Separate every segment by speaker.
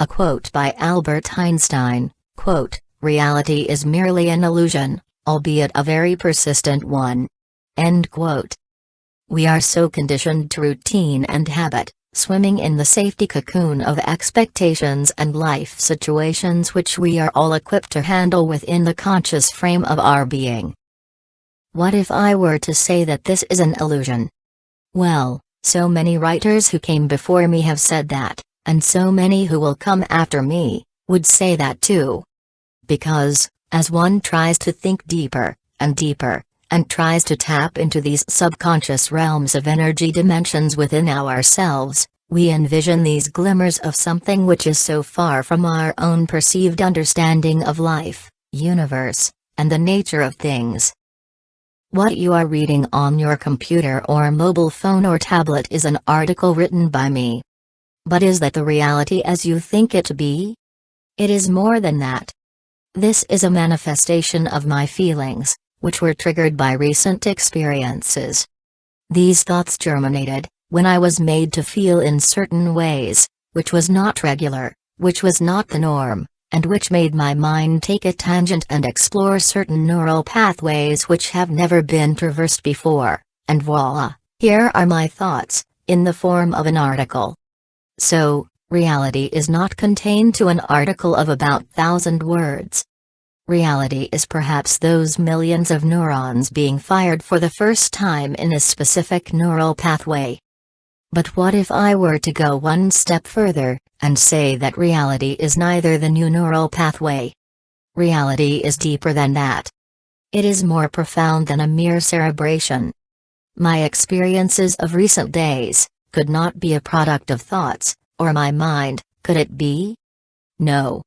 Speaker 1: A quote by Albert Einstein, quote, "Reality is merely an illusion, albeit a very persistent one." End quote. We are so conditioned to routine and habit, swimming in the safety cocoon of expectations and life situations which we are all equipped to handle within the conscious frame of our being. What if I were to say that this is an illusion? Well, so many writers who came before me have said that, and so many who will come after me would say that too. Because, as one tries to think deeper, and tries to tap into these subconscious realms of energy dimensions within ourselves, we envision these glimmers of something which is so far from our own perceived understanding of life, universe, and the nature of things. What you are reading on your computer or mobile phone or tablet is an article written by me. But is that the reality as you think it to be? It is more than that. This is a manifestation of my feelings, which were triggered by recent experiences. These thoughts germinated when I was made to feel in certain ways, which was not regular, which was not the norm, and which made my mind take a tangent and explore certain neural pathways which have never been traversed before, and voila, here are my thoughts, in the form of an article. So, reality is not contained to an article of about 1,000 words. Reality is perhaps those millions of neurons being fired for the first time in a specific neural pathway. But what if I were to go one step further, and say that reality is neither the new neural pathway? Reality is deeper than that. It is more profound than a mere cerebration. My experiences of recent days could not be a product of thoughts, or my mind, could it be? No.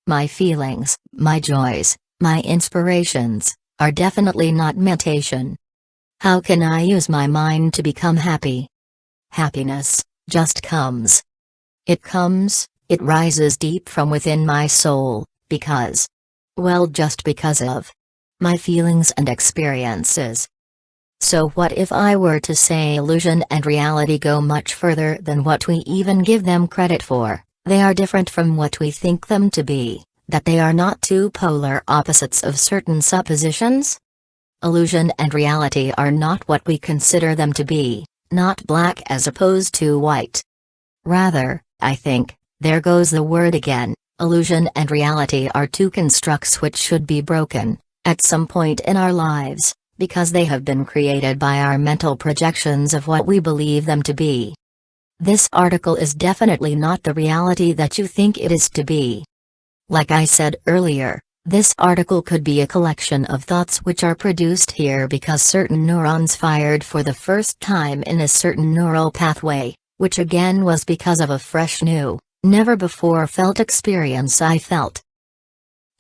Speaker 1: My feelings, my joys, my inspirations, are definitely not imitation. How can I use my mind to become happy? Happiness just comes. It comes, it rises deep from within my soul, because, well, just because of my feelings and experiences. So what if I were to say illusion and reality go much further than what we even give them credit for? They are different from what we think them to be, that they are not two polar opposites of certain suppositions? Illusion and reality are not what we consider them to be, not black as opposed to white. Rather, I think, there goes the word again, illusion and reality are two constructs which should be broken, at some point in our lives, because they have been created by our mental projections of what we believe them to be. This article is definitely not the reality that you think it is to be. Like I said earlier, this article could be a collection of thoughts which are produced here because certain neurons fired for the first time in a certain neural pathway, which again was because of a fresh new, never before felt experience I felt.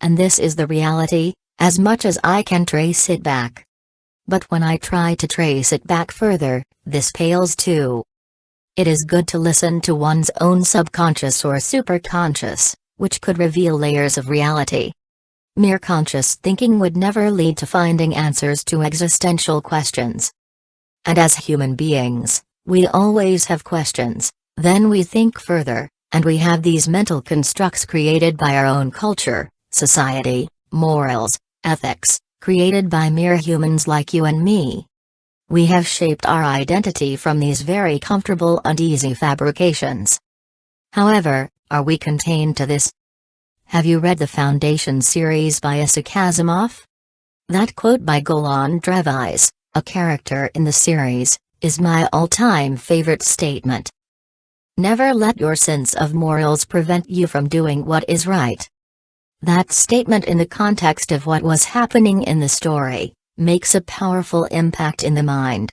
Speaker 1: And this is the reality, as much as I can trace it back. But when I try to trace it back further, this pales too. It is good to listen to one's own subconscious or superconscious, which could reveal layers of reality. Mere conscious thinking would never lead to finding answers to existential questions. And as human beings, we always have questions, then we think further, and we have these mental constructs created by our own culture, society, morals, ethics, created by mere humans like you and me. We have shaped our identity from these very comfortable and easy fabrications. However, are we contained to this? Have you read the Foundation series by Isaac Asimov? That quote by Golan Drevice, a character in the series, is my all-time favorite statement. Never let your sense of morals prevent you from doing what is right. That statement in the context of what was happening in the story, makes a powerful impact in the mind.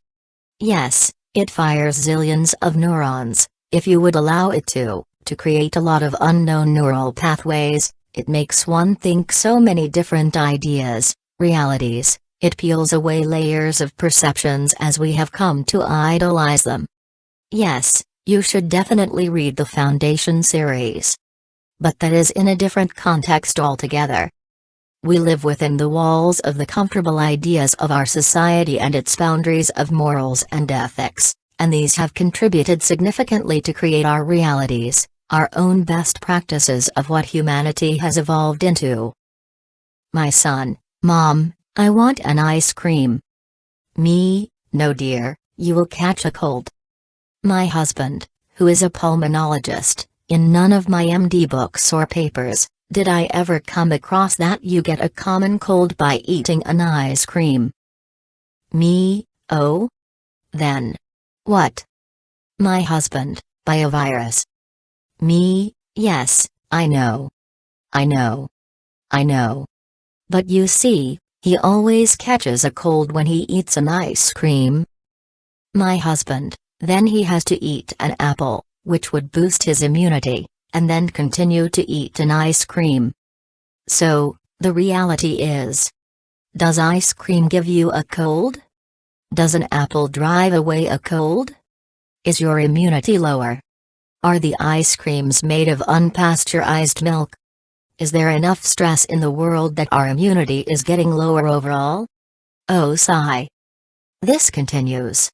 Speaker 1: Yes, it fires zillions of neurons, if you would allow it to create a lot of unknown neural pathways. It makes one think so many different ideas, realities, it peels away layers of perceptions as we have come to idolize them. Yes, you should definitely read the Foundation series. But that is in a different context altogether. We live within the walls of the comfortable ideas of our society and its boundaries of morals and ethics, and these have contributed significantly to create our realities, our own best practices of what humanity has evolved into. My son: Mom, I want an ice cream. Me: No dear, you will catch a cold. My husband, who is a pulmonologist: in none of my MD books or papers did I ever come across that you get a common cold by eating an ice cream. Me: Oh? Then what? My husband: By a virus. Me: Yes, I know. I know. I know. But you see, he always catches a cold when he eats an ice cream. My husband: Then he has to eat an apple, which would boost his immunity, and then continue to eat an ice cream. So, the reality is: does ice cream give you a cold? Does an apple drive away a cold? Is your immunity lower? Are the ice creams made of unpasteurized milk? Is there enough stress in the world that our immunity is getting lower overall? Oh sigh. This continues.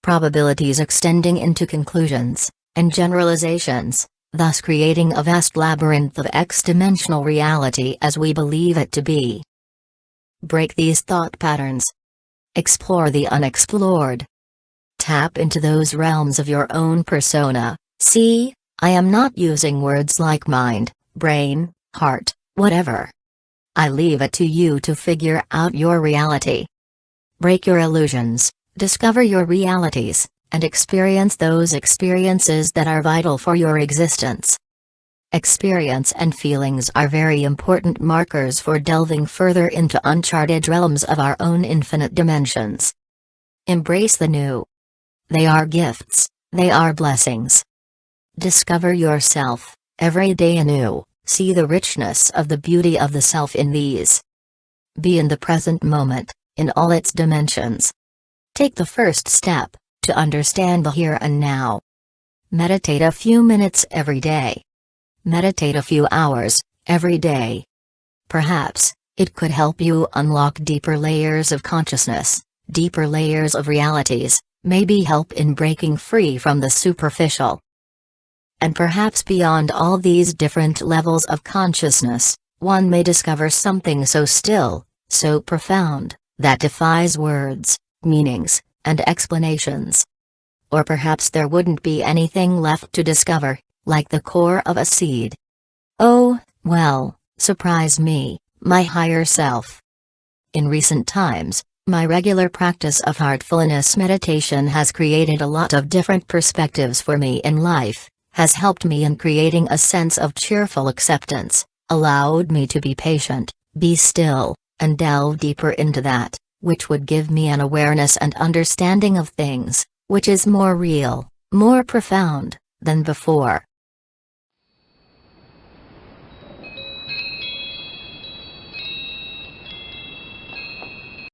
Speaker 1: Probabilities extending into conclusions and generalizations, thus creating a vast labyrinth of X-dimensional reality as we believe it to be. Break these thought patterns. Explore the unexplored. Tap into those realms of your own persona. See, I am not using words like mind, brain, heart, whatever. I leave it to you to figure out your reality. Break your illusions, discover your realities, and experience those experiences that are vital for your existence. Experience and feelings are very important markers for delving further into uncharted realms of our own infinite dimensions. Embrace the new. They are gifts, they are blessings. Discover yourself, every day anew, see the richness of the beauty of the self in these. Be in the present moment, in all its dimensions. Take the first step, to understand the here and now. Meditate a few minutes every day. Meditate a few hours, every day. Perhaps, it could help you unlock deeper layers of consciousness, deeper layers of realities, maybe help in breaking free from the superficial. And perhaps beyond all these different levels of consciousness, one may discover something so still, so profound, that defies words, meanings, and explanations. Or perhaps there wouldn't be anything left to discover, like the core of a seed. Oh, well, surprise me, my higher self. In recent times, my regular practice of heartfulness meditation has created a lot of different perspectives for me in life, has helped me in creating a sense of cheerful acceptance, allowed me to be patient, be still, and delve deeper into that, which would give me an awareness and understanding of things, which is more real, more profound, than before.